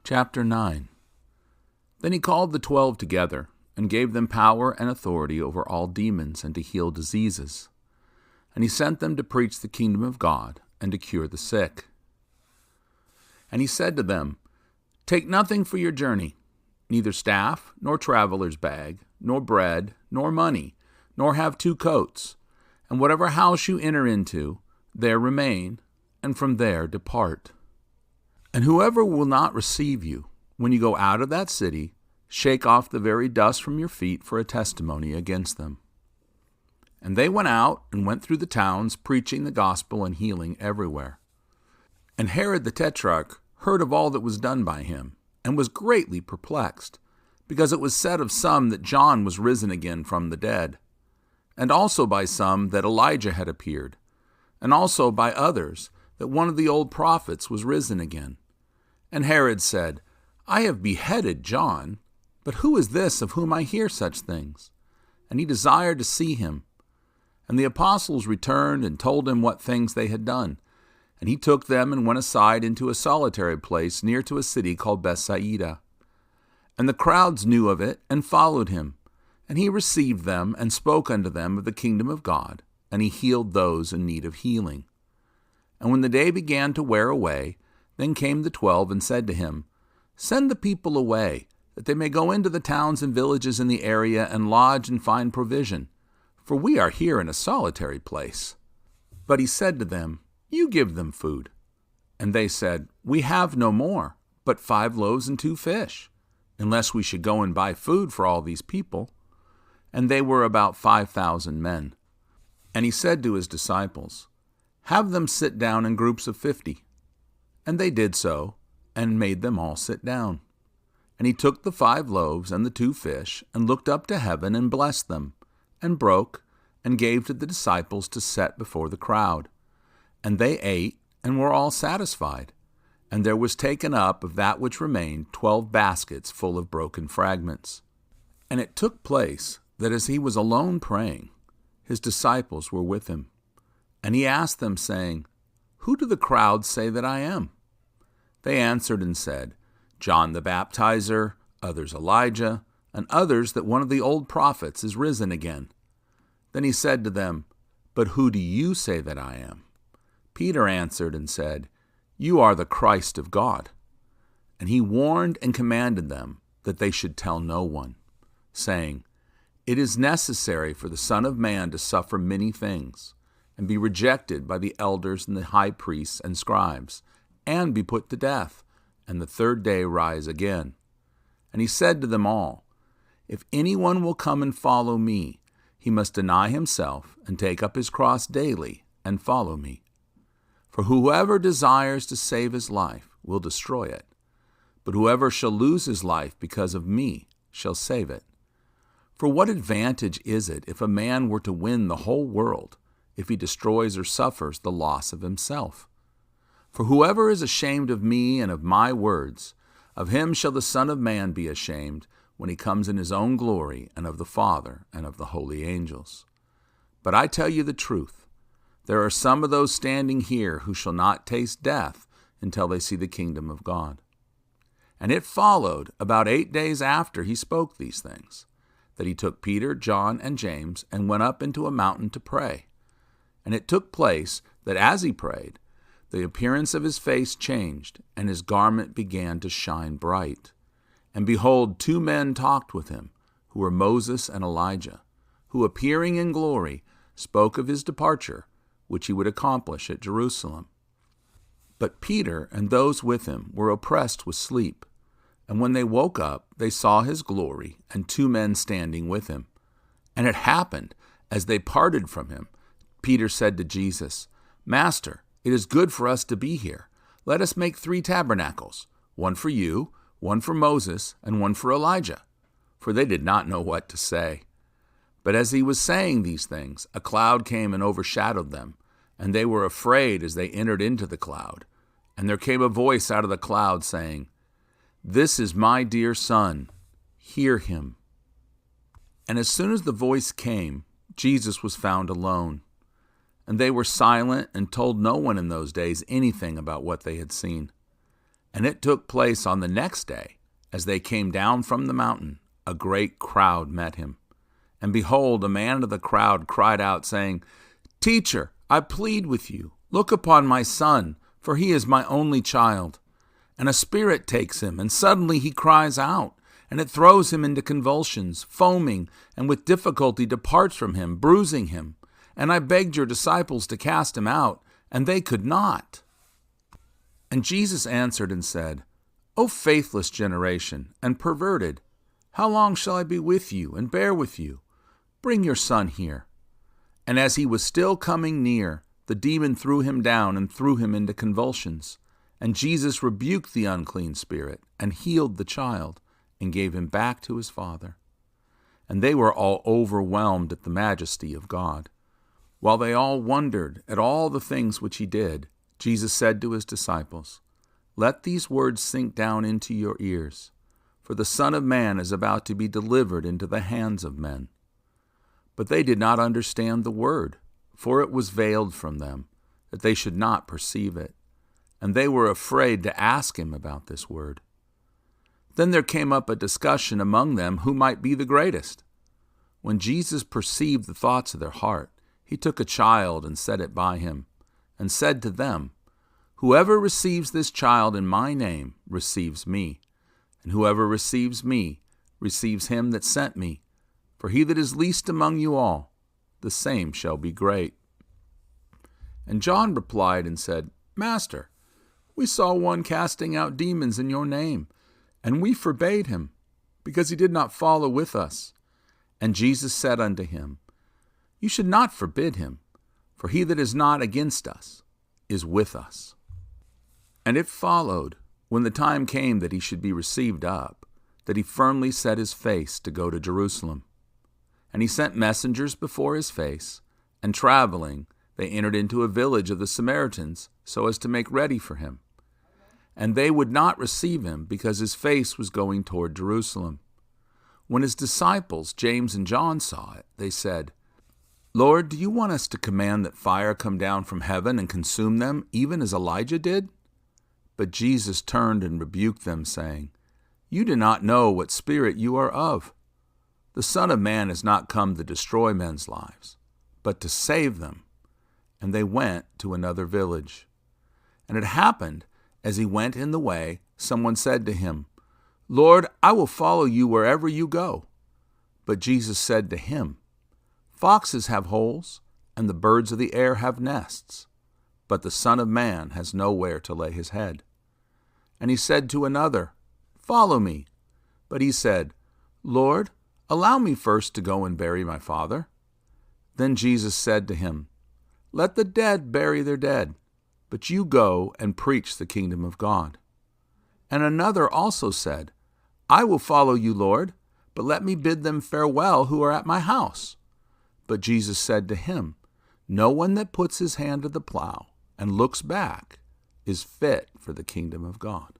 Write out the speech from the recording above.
Chapter 9. Then he called the 12 together, and gave them power and authority over all demons, and to heal diseases. And he sent them to preach the kingdom of God, and to cure the sick. And he said to them, Take nothing for your journey, neither staff, nor traveler's bag, nor bread, nor money, nor have 2 coats, and whatever house you enter into, there remain, and from there depart. And whoever will not receive you, when you go out of that city, shake off the very dust from your feet for a testimony against them. And they went out and went through the towns, preaching the gospel and healing everywhere. And Herod the Tetrarch heard of all that was done by him, and was greatly perplexed, because it was said of some that John was risen again from the dead, and also by some that Elijah had appeared, and also by others that one of the old prophets was risen again. And Herod said, I have beheaded John, but who is this of whom I hear such things? And he desired to see him. And the apostles returned and told him what things they had done. And he took them and went aside into a solitary place near to a city called Bethsaida. And the crowds knew of it and followed him. And he received them and spoke unto them of the kingdom of God, and he healed those in need of healing. And when the day began to wear away, then came the 12 and said to him, Send the people away, that they may go into the towns and villages in the area and lodge and find provision, for we are here in a solitary place. But he said to them, You give them food. And they said, We have no more, but 5 loaves and 2 fish, unless we should go and buy food for all these people. And they were about 5,000 men. And he said to his disciples, Have them sit down in groups of 50. And they did so, and made them all sit down. And he took the 5 loaves and the 2 fish, and looked up to heaven, and blessed them, and broke, and gave to the disciples to set before the crowd. And they ate, and were all satisfied. And there was taken up of that which remained 12 baskets full of broken fragments. And it took place, that as he was alone praying, his disciples were with him. And he asked them, saying, Who do the crowd say that I am? They answered and said, John the Baptizer, others Elijah, and others that one of the old prophets is risen again. Then he said to them, But who do you say that I am? Peter answered and said, You are the Christ of God. And he warned and commanded them that they should tell no one, saying, It is necessary for the Son of Man to suffer many things, and be rejected by the elders and the high priests and scribes, and be put to death, and the 3rd day rise again. And he said to them all, If anyone will come and follow me, he must deny himself, and take up his cross daily, and follow me. For whoever desires to save his life will destroy it, but whoever shall lose his life because of me shall save it. For what advantage is it if a man were to win the whole world, if he destroys or suffers the loss of himself? For whoever is ashamed of me and of my words, of him shall the Son of Man be ashamed when he comes in his own glory, and of the Father and of the holy angels. But I tell you the truth, there are some of those standing here who shall not taste death until they see the kingdom of God. And it followed, about 8 days after he spoke these things, that he took Peter, John, and James, and went up into a mountain to pray. And it took place that as he prayed, the appearance of his face changed, and his garment began to shine bright. And behold, 2 men talked with him, who were Moses and Elijah, who appearing in glory spoke of his departure, which he would accomplish at Jerusalem. But Peter and those with him were oppressed with sleep. And when they woke up, they saw his glory, and 2 men standing with him. And it happened, as they parted from him, Peter said to Jesus, Master, it is good for us to be here. Let us make 3 tabernacles, one for you, one for Moses, and one for Elijah. For they did not know what to say. But as he was saying these things, a cloud came and overshadowed them, and they were afraid as they entered into the cloud. And there came a voice out of the cloud saying, This is my dear Son, hear him. And as soon as the voice came, Jesus was found alone. And they were silent and told no one in those days anything about what they had seen. And it took place on the next day, as they came down from the mountain, a great crowd met him. And behold, a man of the crowd cried out, saying, Teacher, I plead with you, look upon my son, for he is my only child. And a spirit takes him, and suddenly he cries out, and it throws him into convulsions, foaming, and with difficulty departs from him, bruising him. And I begged your disciples to cast him out, and they could not. And Jesus answered and said, O faithless generation, and perverted, how long shall I be with you, and bear with you? Bring your son here. And as he was still coming near, the demon threw him down and threw him into convulsions. And Jesus rebuked the unclean spirit, and healed the child, and gave him back to his father. And they were all overwhelmed at the majesty of God. While they all wondered at all the things which he did, Jesus said to his disciples, Let these words sink down into your ears, for the Son of Man is about to be delivered into the hands of men. But they did not understand the word, for it was veiled from them, that they should not perceive it. And they were afraid to ask him about this word. Then there came up a discussion among them who might be the greatest. When Jesus perceived the thoughts of their heart, he took a child and set it by him, and said to them, Whoever receives this child in my name receives me, and whoever receives me receives him that sent me. For he that is least among you all, the same shall be great. And John replied and said, Master, we saw one casting out demons in your name, and we forbade him, because he did not follow with us. And Jesus said unto him, You should not forbid him, for he that is not against us is with us. And it followed, when the time came that he should be received up, that he firmly set his face to go to Jerusalem. And he sent messengers before his face, and traveling, they entered into a village of the Samaritans, so as to make ready for him. And they would not receive him, because his face was going toward Jerusalem. When his disciples, James and John, saw it, they said, Lord, do you want us to command that fire come down from heaven and consume them, even as Elijah did? But Jesus turned and rebuked them, saying, You do not know what spirit you are of. The Son of Man has not come to destroy men's lives, but to save them. And they went to another village. And it happened, as he went in the way, someone said to him, Lord, I will follow you wherever you go. But Jesus said to him, Foxes have holes, and the birds of the air have nests, but the Son of Man has nowhere to lay his head. And he said to another, Follow me. But he said, Lord, allow me first to go and bury my father. Then Jesus said to him, Let the dead bury their dead, but you go and preach the kingdom of God. And another also said, I will follow you, Lord, but let me bid them farewell who are at my house. But Jesus said to him, No one that puts his hand to the plow and looks back is fit for the kingdom of God.